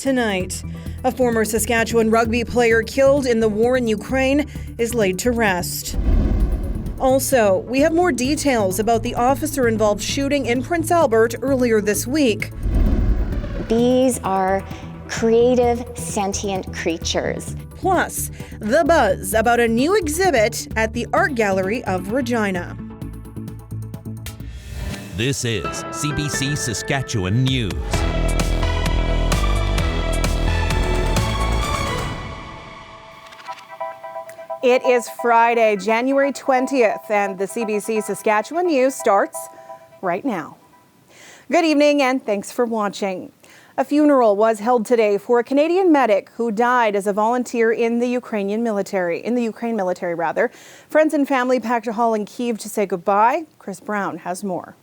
tonight. A former Saskatchewan rugby player killed in the war in Ukraine is laid to rest. Also, we have more details about the officer-involved shooting in Prince Albert earlier this week. These are creative, sentient creatures. Plus, the buzz about a new exhibit at the Art Gallery of Regina. This is CBC Saskatchewan News. It is Friday, January 20th, and the CBC Saskatchewan News starts right now. Good evening, and thanks for watching. A funeral was held today for a Canadian medic who died as a volunteer in the Ukraine military. Friends and family packed a hall in Kyiv to say goodbye. Chris Brown has more.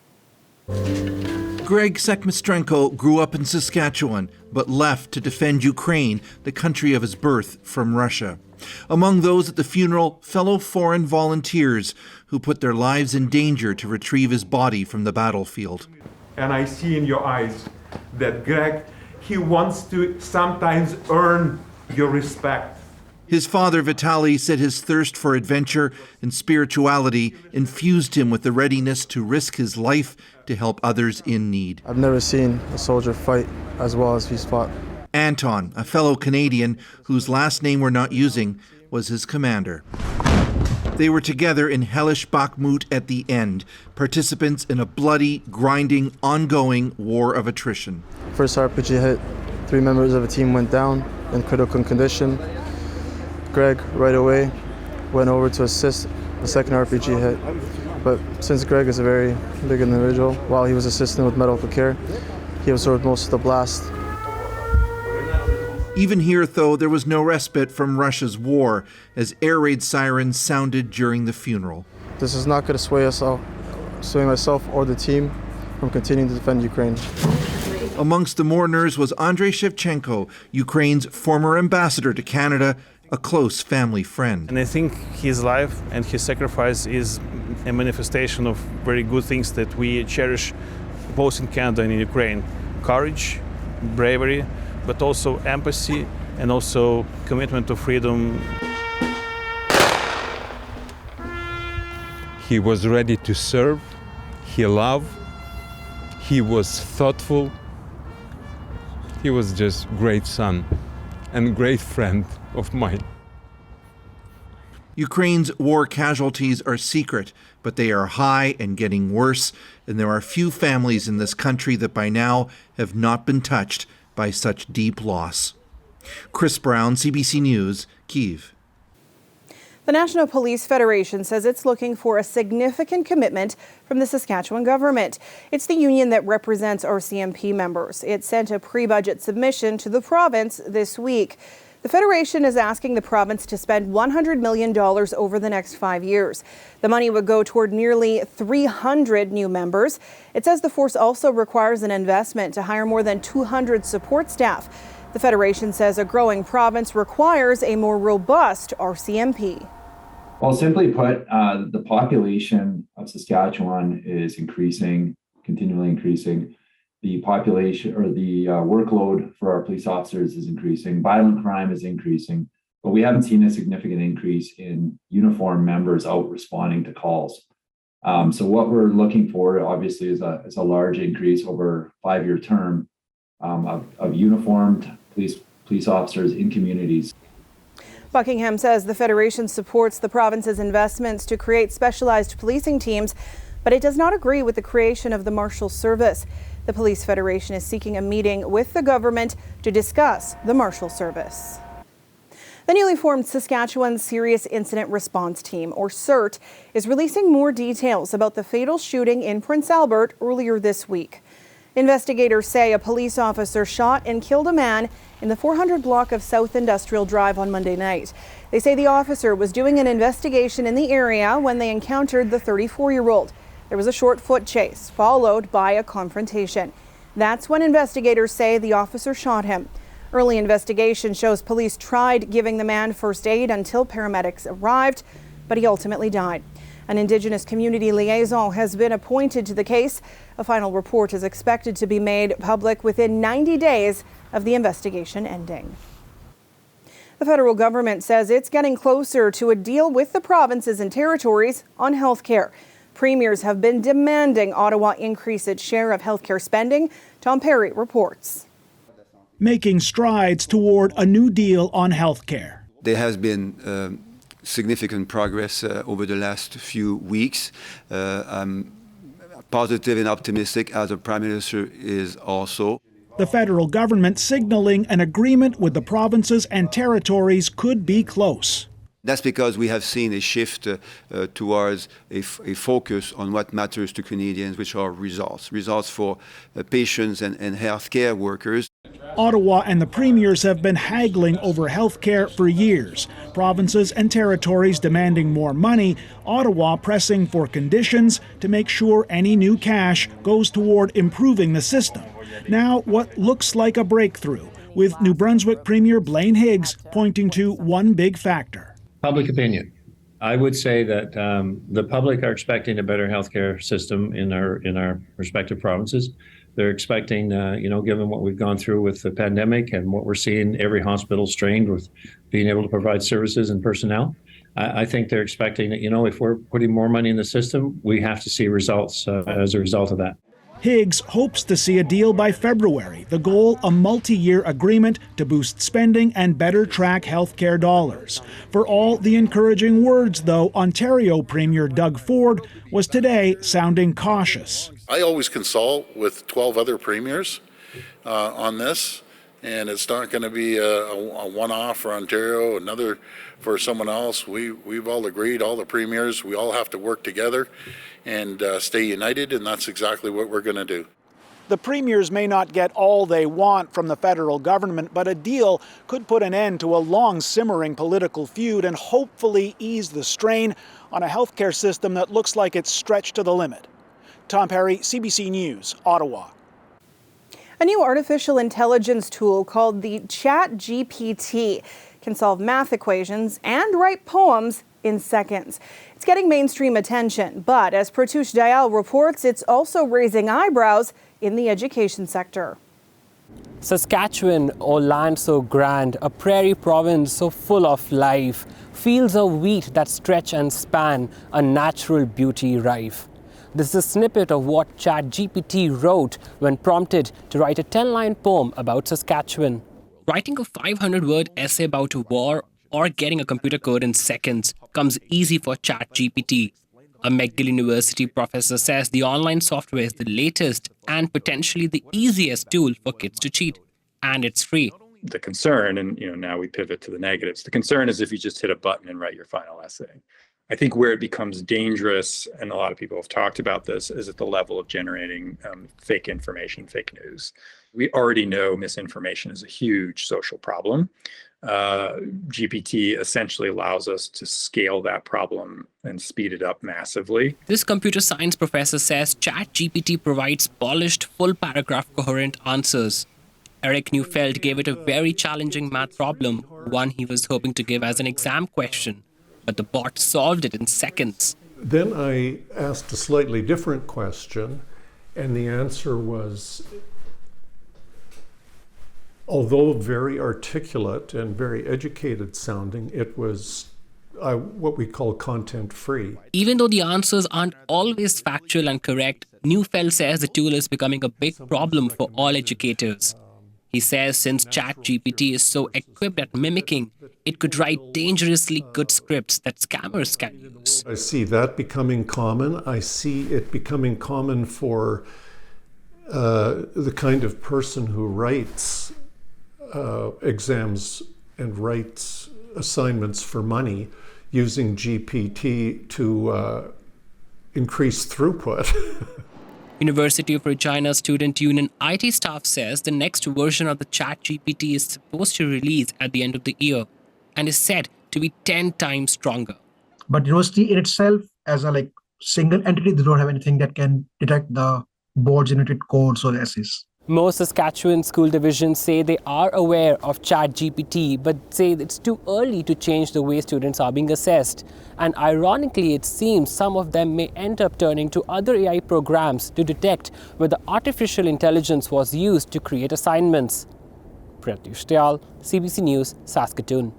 Greg Sekmistrenko grew up in Saskatchewan, but left to defend Ukraine, the country of his birth, from Russia. Among those at the funeral, fellow foreign volunteers who put their lives in danger to retrieve his body from the battlefield. And I see in your eyes that Greg, he wants to sometimes earn your respect. His father, Vitaly, said his thirst for adventure and spirituality infused him with the readiness to risk his life to help others in need. I've never seen a soldier fight as well as he's fought. Anton, a fellow Canadian whose last name we're not using, was his commander. They were together in hellish Bakhmut at the end, participants in a bloody, grinding, ongoing war of attrition. First RPG hit, 3 members of the team went down in critical condition. Greg, right away, went over to assist the second RPG hit. But since Greg is a very big individual, while he was assisting with medical care, he absorbed most of the blast. Even here, though, there was no respite from Russia's war as air raid sirens sounded during the funeral. This is not going to sway myself or the team from continuing to defend Ukraine. Amongst the mourners was Andrei Shevchenko, Ukraine's former ambassador to Canada, a close family friend. And I think his life and his sacrifice is a manifestation of very good things that we cherish both in Canada and in Ukraine. Courage, bravery, but also empathy and also commitment to freedom. He was ready to serve, he loved, he was thoughtful, he was just a great son and great friend of mine. Ukraine's war casualties are secret, but they are high and getting worse, and there are few families in this country that by now have not been touched by such deep loss. Chris Brown, CBC News, Kyiv. The National Police Federation says it's looking for a significant commitment from the Saskatchewan government. It's the union that represents RCMP members. It sent a pre-budget submission to the province this week. The Federation is asking the province to spend $100 million over the next 5 years. The money would go toward nearly 300 new members. It says the force also requires an investment to hire more than 200 support staff. The Federation says a growing province requires a more robust RCMP. Well, simply put, the population of Saskatchewan is increasing, continually increasing. The population or the workload for our police officers is increasing. Violent crime is increasing, but we haven't seen a significant increase in uniformed members out responding to calls. So what we're looking for, obviously, is a large increase over a 5-year term of uniformed police officers in communities. Buckingham says the Federation supports the province's investments to create specialized policing teams, but it does not agree with the creation of the Marshal Service. The Police Federation is seeking a meeting with the government to discuss the Marshal Service. The newly formed Saskatchewan Serious Incident Response Team, or SIRT, is releasing more details about the fatal shooting in Prince Albert earlier this week. Investigators say a police officer shot and killed a man in the 400 block of South Industrial Drive on Monday night. They say the officer was doing an investigation in the area when they encountered the 34-year-old. There was a short foot chase, followed by a confrontation. That's when investigators say the officer shot him. Early investigation shows police tried giving the man first aid until paramedics arrived, but he ultimately died. An Indigenous community liaison has been appointed to the case. A final report is expected to be made public within 90 days of the investigation ending. The federal government says it's getting closer to a deal with the provinces and territories on health care. Premiers have been demanding Ottawa increase its share of healthcare spending. Tom Perry reports. Making strides toward a new deal on healthcare. There has been significant progress over the last few weeks. I'm positive and optimistic, as the Prime Minister is also. The federal government signaling an agreement with the provinces and territories could be close. That's because we have seen a shift towards a focus on what matters to Canadians, which are results. Results for patients and healthcare workers. Ottawa and the premiers have been haggling over health care for years. Provinces and territories demanding more money, Ottawa pressing for conditions to make sure any new cash goes toward improving the system. Now, what looks like a breakthrough, with New Brunswick Premier Blaine Higgs pointing to one big factor. Public opinion. I would say that the public are expecting a better healthcare system in our respective provinces. They're expecting, given what we've gone through with the pandemic and what we're seeing, every hospital strained with being able to provide services and personnel. I think they're expecting that, if we're putting more money in the system, we have to see results as a result of that. Higgs hopes to see a deal by February. The goal, a multi-year agreement to boost spending and better track healthcare dollars. For all the encouraging words, though, Ontario Premier Doug Ford was today sounding cautious. I always consult with 12 other premiers on this, and it's not going to be a one-off for Ontario, another for someone else. We've all agreed, all the premiers, we all have to work together and stay united, and that's exactly what we're going to do. The premiers may not get all they want from the federal government, but a deal could put an end to a long simmering political feud and hopefully ease the strain on a healthcare system that looks like it's stretched to the limit. Tom Perry, CBC News, Ottawa. A new artificial intelligence tool called the ChatGPT can solve math equations and write poems in seconds. It's getting mainstream attention, but as Pratush Dayal reports, it's also raising eyebrows in the education sector. Saskatchewan, or land so grand, a prairie province so full of life, fields of wheat that stretch and span, a natural beauty rife. This is a snippet of what ChatGPT wrote when prompted to write a 10-line poem about Saskatchewan. Writing a 500-word essay about a war or getting a computer code in seconds comes easy for ChatGPT. A McGill University professor says the online software is the latest and potentially the easiest tool for kids to cheat, and it's free. The concern, and now we pivot to the negatives, the concern is if you just hit a button and write your final essay. I think where it becomes dangerous, and a lot of people have talked about this, is at the level of generating fake information, fake news. We already know misinformation is a huge social problem. GPT essentially allows us to scale that problem and speed it up massively. This computer science professor says ChatGPT provides polished, full paragraph coherent answers. Eric Neufeld gave it a very challenging math problem, one he was hoping to give as an exam question, but the bot solved it in seconds. Then I asked a slightly different question, and the answer was, although very articulate and very educated sounding, it was what we call content free. Even though the answers aren't always factual and correct, Neufeld says the tool is becoming a big problem for all educators. He says since ChatGPT is so equipped at mimicking, it could write dangerously good scripts that scammers can use. I see that becoming common. I see it becoming common for the kind of person who writes exams and writes assignments for money using GPT to increase throughput. University of Regina Student Union IT staff says the next version of the ChatGPT is supposed to release at the end of the year and is said to be 10 times stronger. But university in itself, as a single entity, they don't have anything that can detect the board-generated codes or essays. Most Saskatchewan school divisions say they are aware of ChatGPT, but say it's too early to change the way students are being assessed. And ironically, it seems some of them may end up turning to other AI programs to detect whether artificial intelligence was used to create assignments. Pratyush Dayal, CBC News, Saskatoon.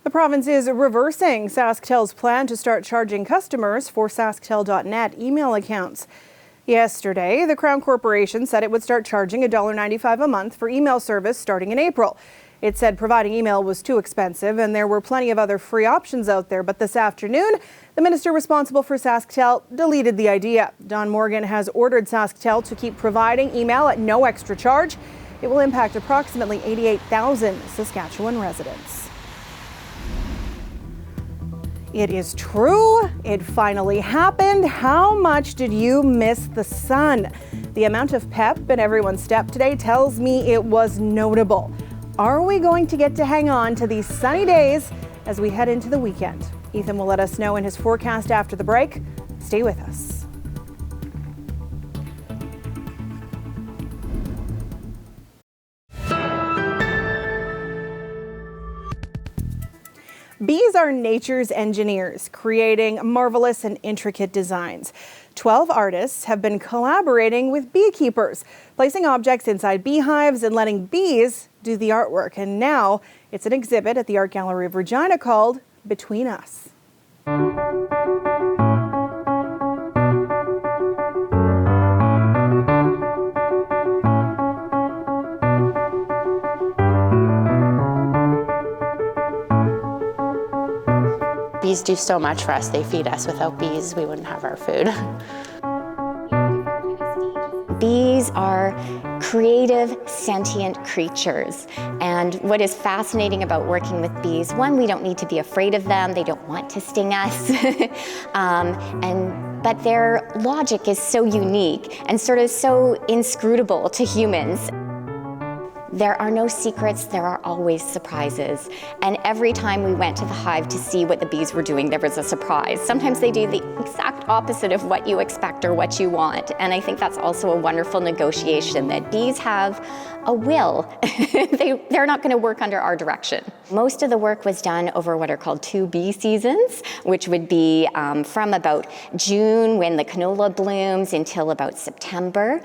The province is reversing SaskTel's plan to start charging customers for SaskTel.net email accounts. Yesterday, the Crown Corporation said it would start charging $1.95 a month for email service starting in April. It said providing email was too expensive and there were plenty of other free options out there. But this afternoon, the minister responsible for SaskTel deleted the idea. Don Morgan has ordered SaskTel to keep providing email at no extra charge. It will impact approximately 88,000 Saskatchewan residents. It is true. It finally happened. How much did you miss the sun? The amount of pep in everyone's step today tells me it was notable. Are we going to get to hang on to these sunny days as we head into the weekend? Ethan will let us know in his forecast after the break. Stay with us. Bees are nature's engineers, creating marvelous and intricate designs. 12 artists have been collaborating with beekeepers, placing objects inside beehives and letting bees do the artwork. And now it's an exhibit at the Art Gallery of Regina called Between Us. Bees do so much for us. They feed us. Without bees, we wouldn't have our food. Bees are creative, sentient creatures. And what is fascinating about working with bees, one, we don't need to be afraid of them. They don't want to sting us. But their logic is so unique and sort of so inscrutable to humans. There are no secrets, there are always surprises. And every time we went to the hive to see what the bees were doing, there was a surprise. Sometimes they do the exact opposite of what you expect or what you want. And I think that's also a wonderful negotiation, that bees have a will. They're not going to work under our direction. Most of the work was done over what are called 2 bee seasons, which would be from about June, when the canola blooms, until about September,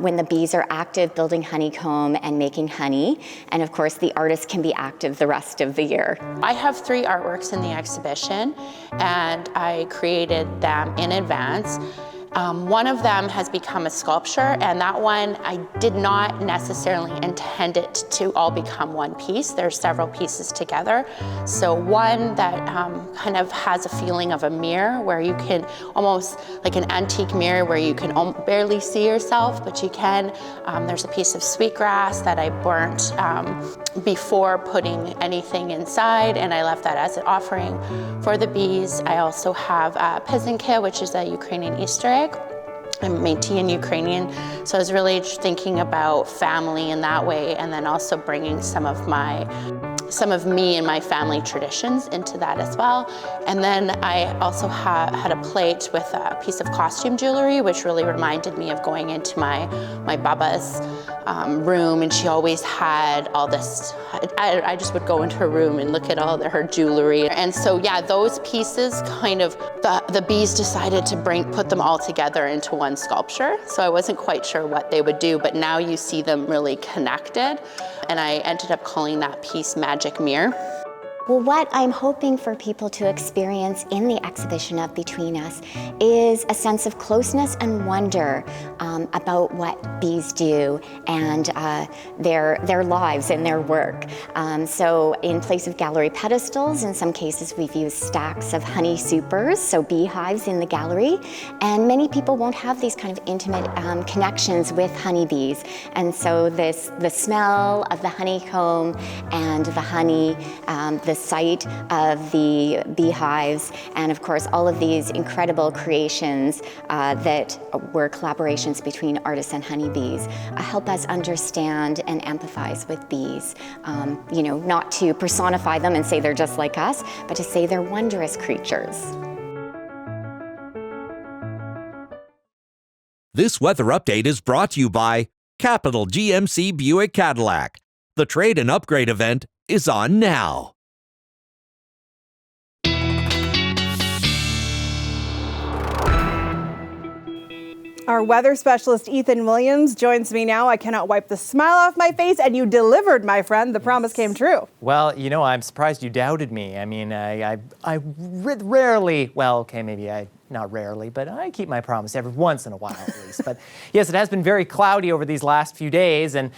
when the bees are active building honeycomb and making honey. And of course, the artists can be active the rest of the year. I have 3 artworks in the exhibition, and I created them in advance. One of them has become a sculpture, and that one I did not necessarily intend it to all become one piece. There's several pieces together. So one that kind of has a feeling of a mirror, where you can almost like an antique mirror where you can barely see yourself, but you can. There's a piece of sweetgrass that I burnt before putting anything inside, and I left that as an offering for the bees. I also have Pizanka, which is a Ukrainian Easter egg. I'm Métis in Ukrainian, so I was really thinking about family in that way, and then also bringing some of me and my family traditions into that as well. And then I also had a plate with a piece of costume jewelry, which really reminded me of going into my Baba's room, and she always had all this. I just would go into her room and look at all her jewelry. And so yeah, those pieces kind of, the bees decided to put them all together into one sculpture. So I wasn't quite sure what they would do, but now you see them really connected. And I ended up calling that piece Magic Mirror. Well, what I'm hoping for people to experience in the exhibition of Between Us is a sense of closeness and wonder about what bees do and their lives and their work. So in place of gallery pedestals, in some cases we've used stacks of honey supers, so beehives in the gallery, and many people won't have these kind of intimate connections with honeybees. And so the smell of the honeycomb and the honey, the sight of the beehives, and of course all of these incredible creations that were collaborations between artists and honeybees help us understand and empathize with bees. Not to personify them and say they're just like us, but to say they're wondrous creatures. This weather update is brought to you by Capital GMC Buick Cadillac. The trade and upgrade event is on now. Our weather specialist, Ethan Williams, joins me now. I cannot wipe the smile off my face, and you delivered, my friend. The promise came true. Well, you know, I'm surprised you doubted me. I mean, I rarely, well, okay, maybe not rarely, but I keep my promise every once in a while at least. But yes, it has been very cloudy over these last few days, and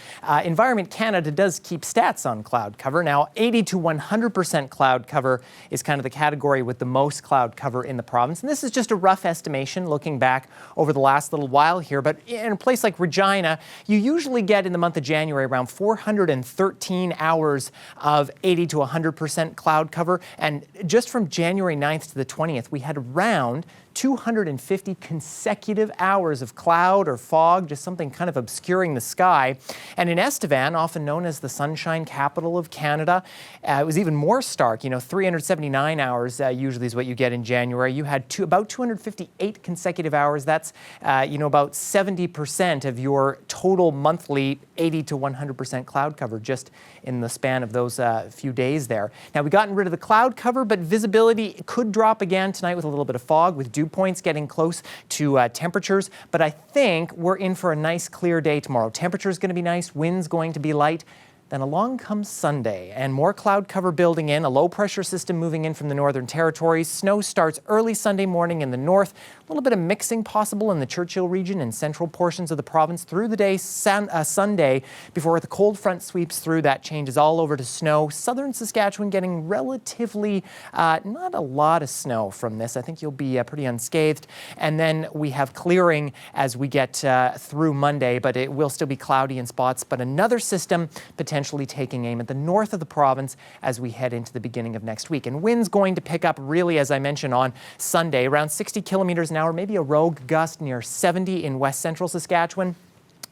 Environment Canada does keep stats on cloud cover. Now, 80 to 100% cloud cover is kind of the category with the most cloud cover in the province. And this is just a rough estimation looking back over the last little while here. But in a place like Regina, you usually get in the month of January around 413 hours of 80 to 100% cloud cover. And just from January 9th to the 20th, we had around 250 consecutive hours of cloud or fog, just something kind of obscuring the sky. And in Estevan, often known as the sunshine capital of Canada, it was even more stark. You know, 379 hours usually is what you get in January. You had about 258 consecutive hours. That's, about 70% of your total monthly 80 to 100% cloud cover just in the span of those few days there. Now, we've gotten rid of the cloud cover, but visibility could drop again tonight with a little bit of fog, with dew points getting close to temperatures. But I think we're in for a nice clear day tomorrow. Temperature's going to be nice, wind's going to be light. Then along comes Sunday, and more cloud cover building in, a low-pressure system moving in from the Northern Territories. Snow starts early Sunday morning in the north. A little bit of mixing possible in the Churchill region and central portions of the province through the day Sunday before the cold front sweeps through. That changes all over to snow. Southern Saskatchewan getting relatively not a lot of snow from this. I think you'll be pretty unscathed. And then we have clearing as we get through Monday, but it will still be cloudy in spots. But another system potentially taking aim at the north of the province as we head into the beginning of next week. And winds going to pick up really, as I mentioned, on Sunday, around 60 kilometers an hour, maybe a rogue gust near 70 in west central Saskatchewan.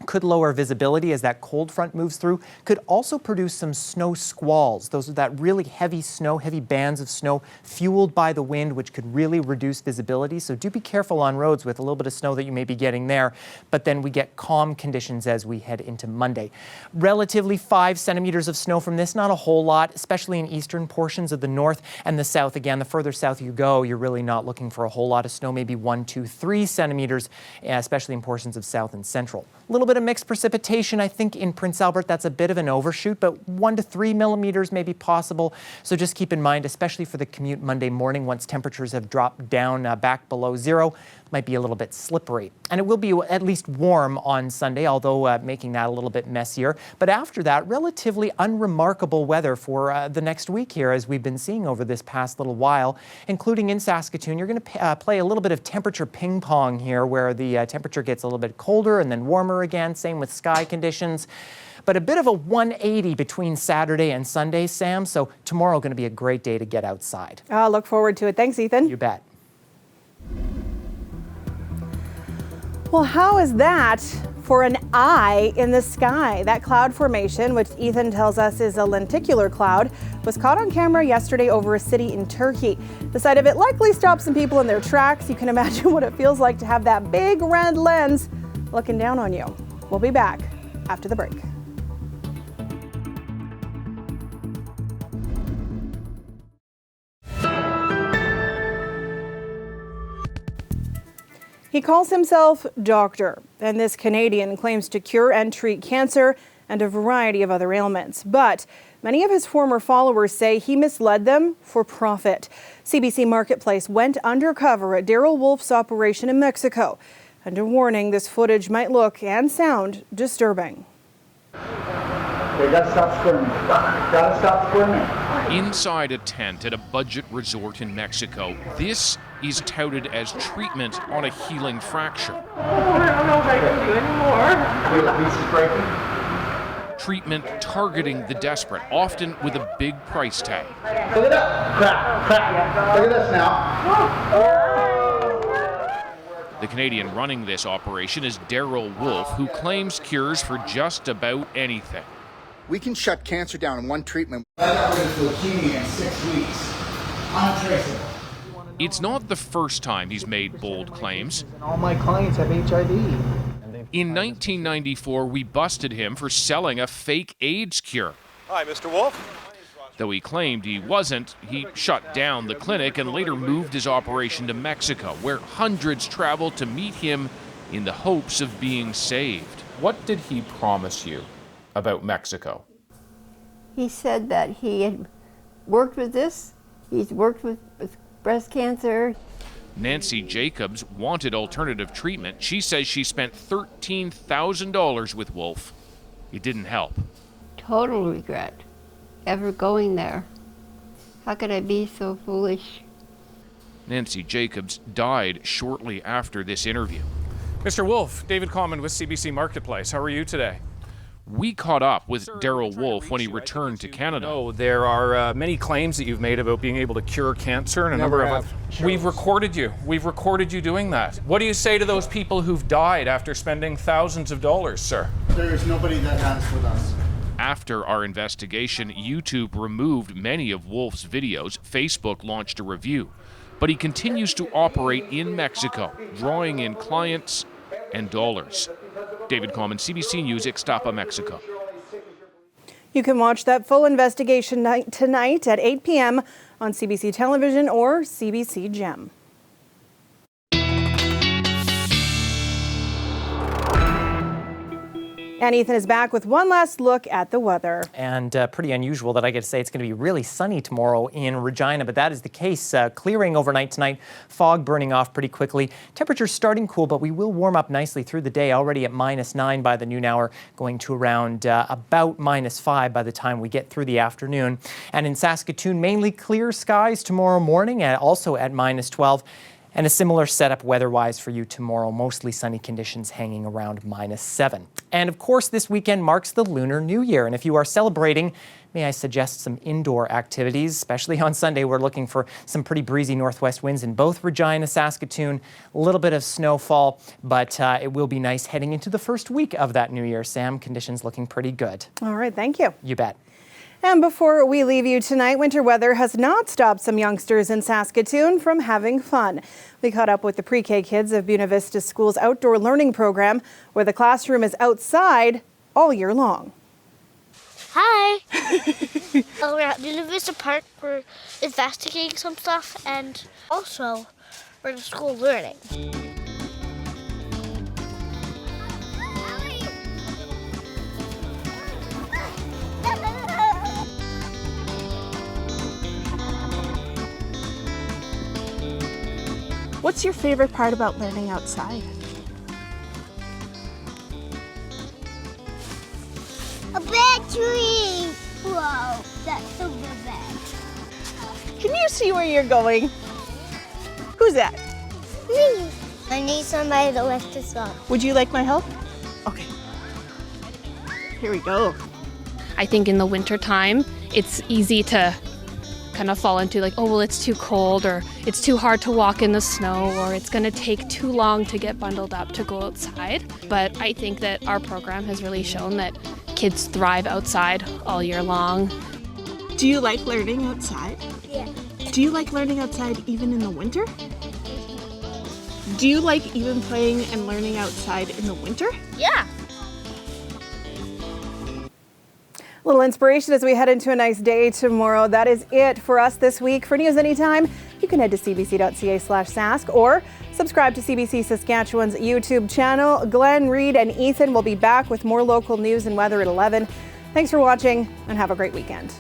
Could lower visibility as that cold front moves through. Could also produce some snow squalls. Those are that really heavy snow, heavy bands of snow fueled by the wind, which could really reduce visibility. So do be careful on roads with a little bit of snow that you may be getting there. But then we get calm conditions as we head into Monday. Relatively 5 centimeters of snow from this, not a whole lot, especially in eastern portions of the north and the south. Again, the further south you go, you're really not looking for a whole lot of snow, maybe 1, 2, 3 centimeters, especially in portions of south and central. A little bit of mixed precipitation, I think, in Prince Albert. That's a bit of an overshoot, but 1 to 3 millimeters may be possible. So just keep in mind, especially for the commute Monday morning, once temperatures have dropped down back below zero, might be a little bit slippery. And it will be at least warm on Sunday, although making that a little bit messier. But after that, relatively unremarkable weather for the next week here, as we've been seeing over this past little while, including in Saskatoon. You're going to play a little bit of temperature ping pong here, where the temperature gets a little bit colder and then warmer again. Same with sky conditions. But a bit of a 180 between Saturday and Sunday, Sam. So tomorrow going to be a great day to get outside. I look forward to it. Thanks, Ethan. You bet. Well, how is that for an eye in the sky? That cloud formation, which Ethan tells us is a lenticular cloud, was caught on camera yesterday over a city in Turkey. The sight of it likely stopped some people in their tracks. You can imagine what it feels like to have that big red lens looking down on you. We'll be back after the break. He calls himself Doctor, and this Canadian claims to cure and treat cancer and a variety of other ailments. But many of his former followers say he misled them for profit. CBC Marketplace went undercover at Daryl Wolf's operation in Mexico. And a warning, this footage might look and sound disturbing. They gotta stop squirming. Gotta stop squirming. Inside a tent at a budget resort in Mexico, this is touted as treatment on a healing fracture. Oh, I don't know if I can do anymore. Feel the pieces breaking? Treatment targeting the desperate, often with a big price tag. Look at that. Crap. Look at this now. The Canadian running this operation is Daryl Wolf, who claims cures for just about anything. We can shut cancer down in one treatment. I got rid of leukemia in 6 weeks. Untraceable. It's not the first time he's made bold claims. All my clients have HIV. In 1994, we busted him for selling a fake AIDS cure. Hi, Mr. Wolf. Though he claimed he wasn't, he shut down the clinic and later moved his operation to Mexico, where hundreds traveled to meet him in the hopes of being saved. What did he promise you about Mexico? He said that he had worked with this. He's worked with breast cancer. Nancy Jacobs wanted alternative treatment. She says she spent $13,000 with Wolf. It didn't help. Total regret ever going there. How could I be so foolish? Nancy Jacobs died shortly after this interview. Mr. Wolf, David Common with CBC Marketplace. How are you today? We caught up with Daryl Wolf when he returned to Canada. Oh, there are many claims that you've made about being able to cure cancer and a number of. We've recorded you. We've recorded you doing that. What do you say to those people who've died after spending thousands of dollars, sir? There is nobody that has with us. After our investigation, YouTube removed many of Wolf's videos. Facebook launched a review. But he continues to operate in Mexico, drawing in clients and dollars. David Common, CBC News, Ixtapa, Mexico. You can watch that full investigation tonight at 8 p.m. on CBC Television or CBC Gem. And Ethan is back with one last look at the weather. And pretty unusual that I get to say it's going to be really sunny tomorrow in Regina, but that is the case. Clearing overnight tonight, fog burning off pretty quickly. Temperatures starting cool, but we will warm up nicely through the day, already at -9 by the noon hour, going to around about -5 by the time we get through the afternoon. And in Saskatoon, mainly clear skies tomorrow morning, and also at -12. And a similar setup weather-wise for you tomorrow, mostly sunny conditions hanging around -7. And of course, this weekend marks the Lunar New Year. And if you are celebrating, may I suggest some indoor activities, especially on Sunday. We're looking for some pretty breezy northwest winds in both Regina, Saskatoon, a little bit of snowfall, but it will be nice heading into the first week of that New Year. Sam, conditions looking pretty good. All right, thank you. You bet. And before we leave you tonight, winter weather has not stopped some youngsters in Saskatoon from having fun. We caught up with the pre-K kids of Buena Vista School's outdoor learning program, where the classroom is outside all year long. Hi! We're at Buena Vista Park. We're investigating some stuff, and also we're in school learning. What's your favorite part about learning outside? A big tree! Whoa, that's so big. Can you see where you're going? Who's that? Me. I need somebody to lift us up. Would you like my help? Okay. Here we go. I think in the winter time, it's easy to kind of fall into like, oh, well, it's too cold, or it's too hard to walk in the snow, or it's going to take too long to get bundled up to go outside. But I think that our program has really shown that kids thrive outside all year long. Do you like learning outside? Yeah. Do you like learning outside even in the winter? Do you like even playing and learning outside in the winter? Yeah. Little inspiration as we head into a nice day tomorrow. That is it for us this week. For news anytime, you can head to cbc.ca/sask or subscribe to CBC Saskatchewan's YouTube channel. Glenn, Reed, and Ethan will be back with more local news and weather at 11. Thanks for watching and have a great weekend.